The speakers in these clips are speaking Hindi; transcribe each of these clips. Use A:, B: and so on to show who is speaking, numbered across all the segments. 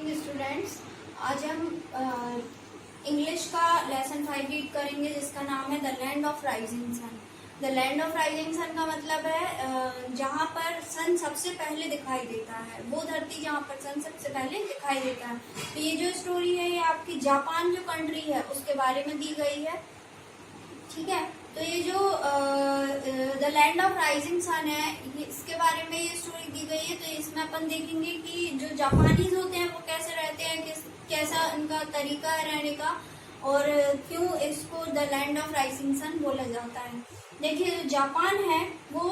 A: Morning students. आज हम इंग्लिश का लेसन 5 रीड करेंगे जिसका नाम है the land of rising sun. The land of rising sun का मतलब है जहाँ पर सन सबसे पहले दिखाई देता है, वो धरती जहाँ पर सन सबसे पहले दिखाई देता है। तो ये जो स्टोरी है ये आपकी जापान जो कंट्री है उसके बारे में दी गई है, ठीक है। तो ये जो the land of rising sun है इसके बारे में ये स्टोरी दी गई है। तो इसमें अपन देखेंगे कि जो जापानीज होते हैं वो कैसे रहते हैं, कैसा इनका तरीका है रहने का और क्यों इसको the land of rising sun बोला जाता है। देखिए जो जापान है वो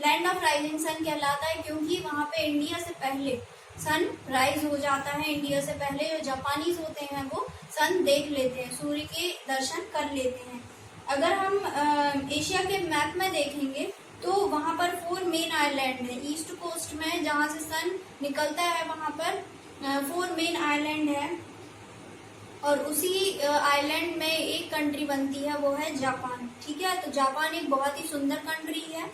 A: लैंड ऑफ राइजिंग सन कहलाता है क्योंकि वहाँ पे इंडिया से पहले सन राइज हो जाता है। इंडिया से पहले जो जापानीज होते हैं वो सन देख लेते हैं, सूर्य के दर्शन कर लेते हैं। अगर हम एशिया के मैप में देखेंगे तो वहाँ पर 4 मेन आइलैंड है। ईस्ट कोस्ट में जहाँ से सन निकलता है वहाँ पर 4 मेन आइलैंड है और उसी आइलैंड में एक कंट्री बनती है, वो है जापान, ठीक है। तो जापान एक बहुत ही सुंदर कंट्री है।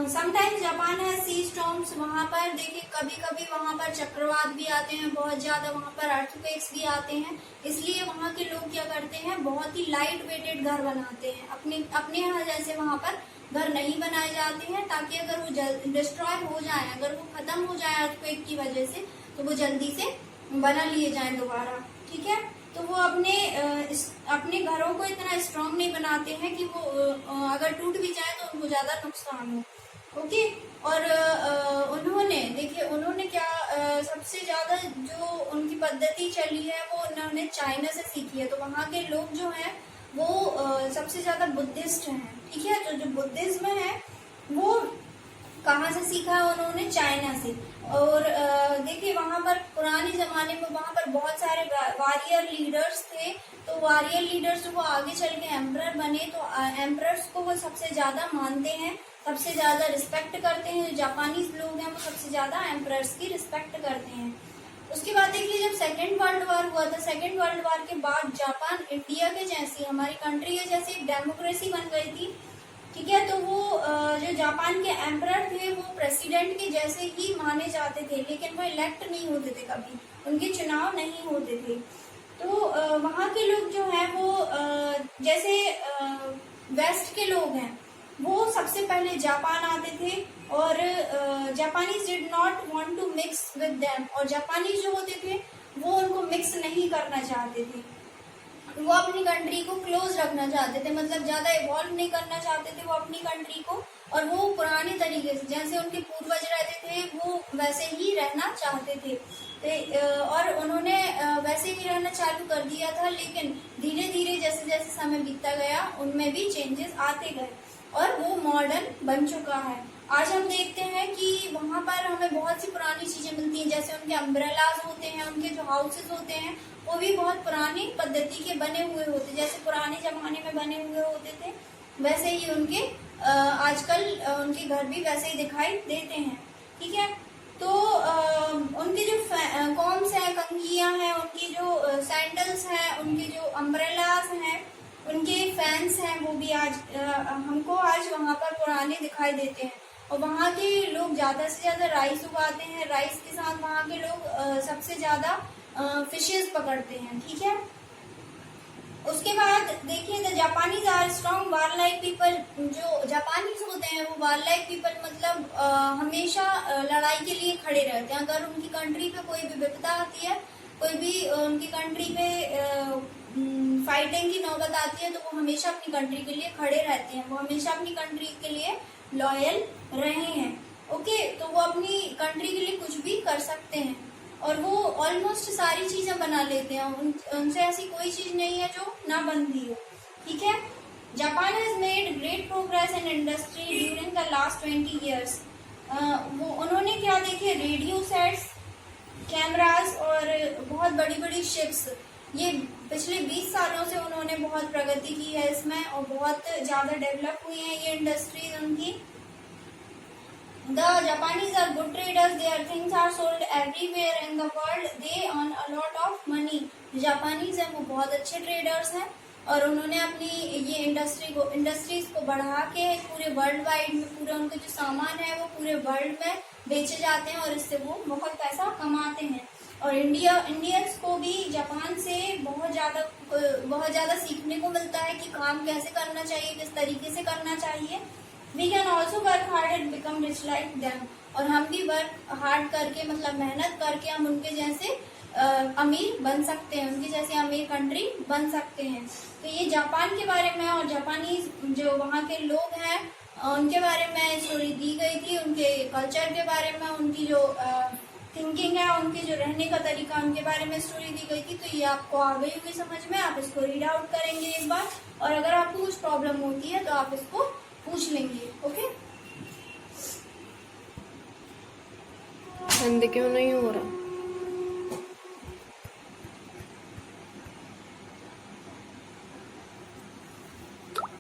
A: समटाइम्स जापान है सी स्टॉर्म्स, वहाँ पर देखिए कभी कभी वहाँ पर चक्रवात भी आते हैं, बहुत ज्यादा वहाँ पर अर्थक्वेक्स भी आते हैं। इसलिए वहाँ के लोग क्या करते हैं, बहुत ही लाइट वेटेड घर बनाते हैं। अपने यहाँ जैसे वहाँ पर घर नहीं बनाए जाते हैं ताकि अगर वो डिस्ट्रॉय हो जाए, अगर वो खत्म हो जाए अर्थक्वेक की वजह से, तो वो जल्दी से बना लिए जाए दोबारा, ठीक है। तो वो अपने घरों को इतना स्ट्रांग नहीं बनाते हैं कि वो अगर टूट भी जाए तो उनको ज्यादा नुकसान हो, ओके। और उन्होंने क्या सबसे ज्यादा जो उनकी पद्धति चली है वो उन्होंने चाइना से सीखी है। तो वहाँ के लोग जो हैं वो सबसे ज्यादा बुद्धिस्ट हैं, ठीक है। तो जो बुद्धिज्म है वो कहाँ से सीखा है उन्होंने, चाइना से। और देखिए वहाँ पर पुराने जमाने में वहाँ पर बहुत सारे वॉरियर लीडर्स थे। तो वॉरियर लीडर्स वो आगे चल के एम्परर बने, तो एम्परर्स को वो सबसे ज्यादा मानते हैं, सबसे ज्यादा रिस्पेक्ट करते हैं। जो जापानीज लोग हैं वो सबसे ज्यादा एम्परर्स की रिस्पेक्ट करते हैं। उसके बाद देखिए जब सेकेंड वर्ल्ड वॉर हुआ था, सेकेंड वर्ल्ड वॉर के बाद जापान इंडिया के जैसी, हमारी कंट्री के जैसी एक डेमोक्रेसी बन गई थी, ठीक है। तो वो जो जापान के एम्परर थे वो प्रेसिडेंट के जैसे ही माने जाते थे, लेकिन वो इलेक्ट नहीं होते थे, कभी उनके चुनाव नहीं होते थे। तो वहाँ के लोग जो हैं वो जैसे वेस्ट के लोग हैं वो सबसे पहले जापान आते थे और Japanese did not want to mix with them, और जापानीज जो होते थे वो उनको मिक्स नहीं करना चाहते थे, वो अपनी कंट्री को क्लोज रखना चाहते थे, मतलब ज्यादा इवॉल्व नहीं करना चाहते थे वो अपनी कंट्री को। और वो पुराने तरीके से जैसे उनके पूर्वज रहते थे वो वैसे ही रहना चाहते थे। और उन्होंने वैसे ही रहना चालू कर दिया था, लेकिन धीरे धीरे जैसे जैसे समय बीतता गया उनमें भी चेंजेस आते गए और वो मॉडर्न बन चुका है। आज हम देखते हैं कि वहाँ पर हमें बहुत सी पुरानी चीजें मिलती हैं, जैसे उनके अम्ब्रेलाज होते हैं, उनके जो हाउसेस होते हैं वो भी बहुत पुरानी पद्धति के बने हुए होते, जैसे पुराने जमाने में बने हुए होते थे वैसे ही उनके आजकल उनके घर भी वैसे ही दिखाई देते हैं, ठीक है। तो उनके जो कॉम्स हैं, कंघियां हैं, उनकी जो सैंडल्स हैं, उनके जो अम्ब्रेलाज हैं, उनके फैंस हैं, वो भी आज हमको आज वहाँ पर पुराने दिखाई देते हैं। और वहाँ के लोग ज्यादा से ज्यादा राइस उगाते हैं, राइस के साथ वहाँ के लोग सबसे ज्यादा फिशेस पकड़ते हैं, ठीक है। उसके बाद देखिए the Japanese are strong warlike people. जो जापानीज होते हैं वो वारलाइक पीपल मतलब हमेशा लड़ाई के लिए खड़े रहते हैं। अगर उनकी कंट्री पे कोई भी विपदा आती है, कोई भी उनकी कंट्री पे फाइटिंग की नौबत आती है, तो वो हमेशा अपनी कंट्री के लिए खड़े रहते हैं, वो हमेशा अपनी कंट्री के लिए लॉयल रहे हैं, ओके। तो वो अपनी कंट्री के लिए कुछ भी कर सकते हैं और वो ऑलमोस्ट सारी चीजें बना लेते हैं, उनसे ऐसी कोई चीज नहीं है जो ना बनती हो, ठीक है। Japan has made great progress in industry during the last 20 years। वो उन्होंने क्या देखे, रेडियो सेट्स, कैमरास और बहुत बड़ी बड़ी शिप्स, ये पिछले 20 सालों से उन्होंने बहुत प्रगति की है इसमें और बहुत ज्यादा डेवलप हुई है ये इंडस्ट्रीज उनकी। The Japanese are good traders. Their things are sold everywhere in the world. They earn a lot of money. Japanese हैं वो बहुत अच्छे ट्रेडर्स हैं और उन्होंने अपनी ये इंडस्ट्रीज को बढ़ा के पूरे वर्ल्ड वाइड में, पूरे उनके जो सामान है वो पूरे वर्ल्ड में बेचे जाते हैं और इससे वो बहुत पैसा कमा और इंडियंस को भी जापान से बहुत ज़्यादा सीखने को मिलता है कि काम कैसे करना चाहिए, किस तरीके से करना चाहिए। We can also work hard and become rich like them, और हम भी वर्क हार्ड करके मतलब मेहनत करके हम उनके जैसे अमीर बन सकते हैं, उनकी जैसे अमीर कंट्री बन सकते हैं। तो ये जापान के बारे में और जापानीज जो वहाँ के लोग हैं उनके बारे में स्टोरी दी गई थी, उनके कल्चर के बारे में, उनकी जो थिंकिंग है, उनके जो रहने का तरीका, उनके बारे में स्टोरी दी गई थी। तो ये आपको आ गई होगी समझ में, आप इसको रीड आउट करेंगे एक बार, और अगर आपको कुछ प्रॉब्लम होती है तो आप इसको पूछ लेंगे। ओके,
B: बंद क्यों नहीं हो रहा?